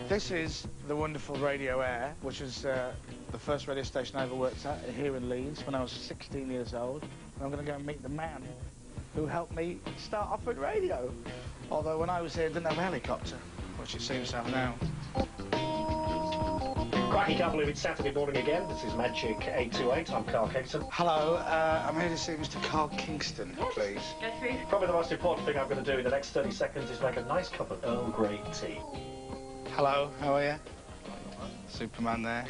This is the wonderful Radio Air, which is the first radio station I ever worked at here in Leeds when I was 16 years old. And I'm going to go and meet the man who helped me start off with radio. Although when I was here, it didn't have a helicopter, which it seems to have now. Crikey, can't believe it's Saturday morning again. This is Magic 828. I'm Carl Kingston. Hello, I'm here to see Mr. Carl Kingston, please. Go through. Probably the most important thing I'm going to do in the next 30 seconds is make a nice cup of Earl Grey tea. Hello, how are you? Superman there.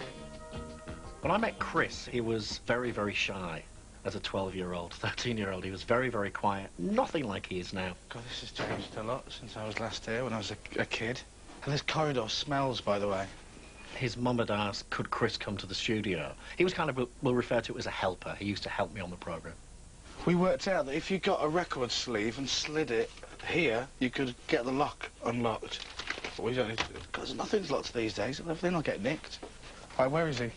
When I met Chris, he was very, very shy. As a 12-year-old, 13-year-old, he was very, very quiet. Nothing like he is now. God, this has changed a lot since I was last here when I was a kid. And this corridor smells, by the way. His mum had asked, could Chris come to the studio? He was kind of, we'll refer to it as a helper. He used to help me on the programme. We worked out that if you got a record sleeve and slid it here, you could get the lock unlocked. But we don't need to, because nothing's locked these days. They're not getting nicked. Right, where is he?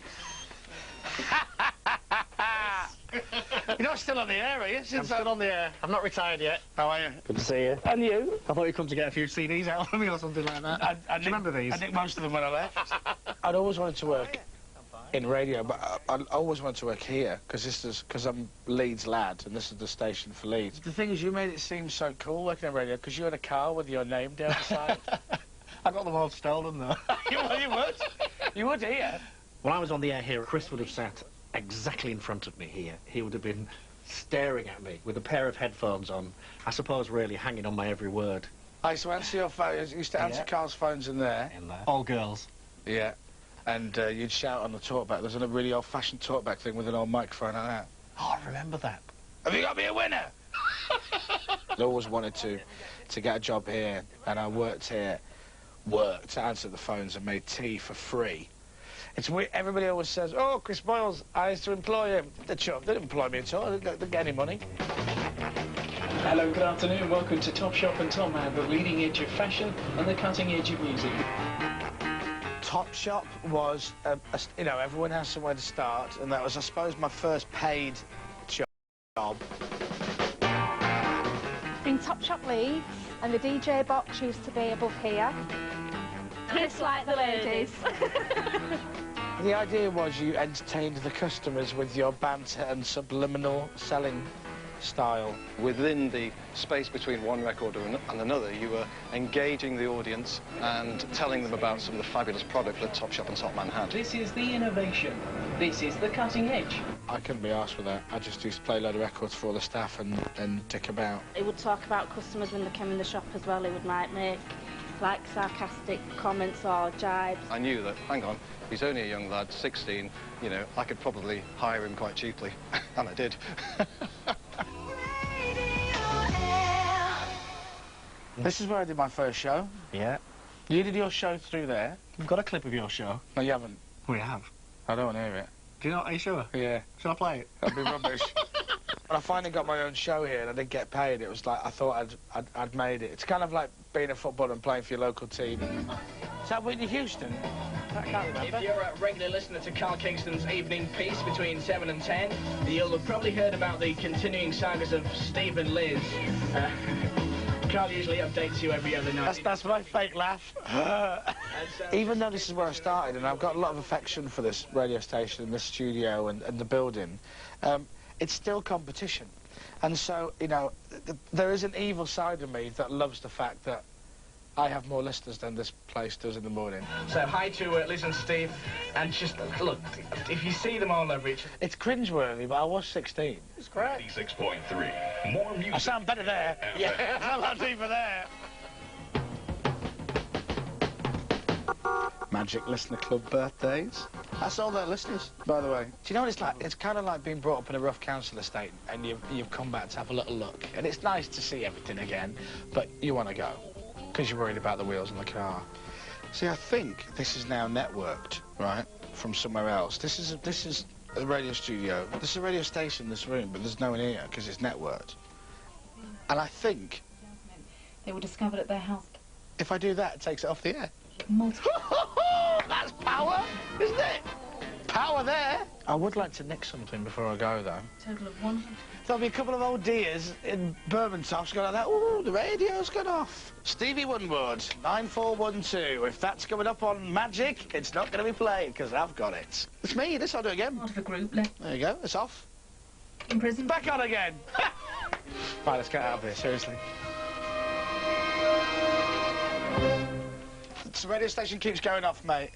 You're not still on the air, are you? I'm still on the air. I'm not retired yet. How are you? Good to see you. And you? I thought you'd come to get a few CDs out of me or something like that. I Do you remember these? I think most of them when I left. I'd always wanted to work in radio, but I always wanted to work here because I'm Leeds lad, and this is the station for Leeds. The thing is, you made it seem so cool working in radio because you had a car with your name down the side. I got them all stolen though. you would. You would here. When I was on the air here, Chris would have sat exactly in front of me here. He would have been staring at me with a pair of headphones on, I suppose really hanging on my every word. I used to answer your phone. You used to answer Carl's phones in there. All girls. Yeah. And you'd shout on the talkback. There's a really old-fashioned talkback thing with an old microphone like that. Oh, I remember that. Have you got me a winner? I always wanted to get a job here, and I worked here, answered the phones and made tea for free. It's weird. Everybody always says, oh, Chris Moyles, I used to employ him. They didn't employ me at all. They didn't get any money. Hello, good afternoon. Welcome to Top Shop and Top Man, the leading edge of fashion and the cutting edge of music. Top Shop was, you know, everyone has somewhere to start, and that was, I suppose, my first paid job. In Top Shop Leeds, and the DJ box used to be above here. Just like the ladies. The idea was you entertained the customers with your banter and subliminal selling style. Within the space between one record and another, you were engaging the audience and telling them about some of the fabulous product that Top Shop and Top Man had. This is the innovation. This is the cutting edge. I couldn't be arsed with that. I just used to play a load of records for all the staff and dick about. He would talk about customers when they came in the shop as well. He would might make like sarcastic comments or jibes. I knew that, hang on, he's only a young lad, 16, you know, I could probably hire him quite cheaply. And I did. This is where I did my first show. Yeah. You did your show through there. We've got a clip of your show. No, you haven't. We have. I don't want to hear it. Do you know? Are you sure? Yeah. Shall I play it? That'd be rubbish. When I finally got my own show here and I didn't get paid, it was like I thought I'd made it. It's kind of like being a footballer and playing for your local team. Is that Whitney Houston? I can't remember. If you're a regular listener to Carl Kingston's evening piece between 7 and 10, you'll have probably heard about the continuing sagas of Steve and Liz. Carl usually updates you every other night. That's my fake laugh. Even though this is where I started, and I've got a lot of affection for this radio station and this studio and the building, it's still competition. And so, you know, there is an evil side of me that loves the fact that I have more listeners than this place does in the morning. So hi to Liz and Steve, and just, look, if you see them all over each other... It's cringeworthy, but I was 16. It's great. 96.3, more music. I sound better there. Yeah, I sound deeper there. Magic Listener Club birthdays. That's all their listeners, by the way. Do you know what it's like? It's kind of like being brought up in a rough council estate and you've come back to have a little look. And it's nice to see everything again, but you want to go because you're worried about the wheels on the car. See, I think this is now networked, right, from somewhere else. This is a radio studio. This is a radio station in this room, but there's no one here because it's networked. And I think... They were discovered at their house. If I do that, it takes it off the air. Multiple. That's power, isn't it? Power there. I would like to nick something before I go, though. Total of 100. There'll be a couple of old dears in Bourbon tops going like that. Ooh, the radio's gone off. Stevie Winwood, 9412. If that's coming up on Magic, it's not going to be played, because I've got it. It's me, this, I'll do it again. Part of a group left There you go, it's off. in prison. Back on again. Right, let's get out of here, seriously. The radio station keeps going off, mate.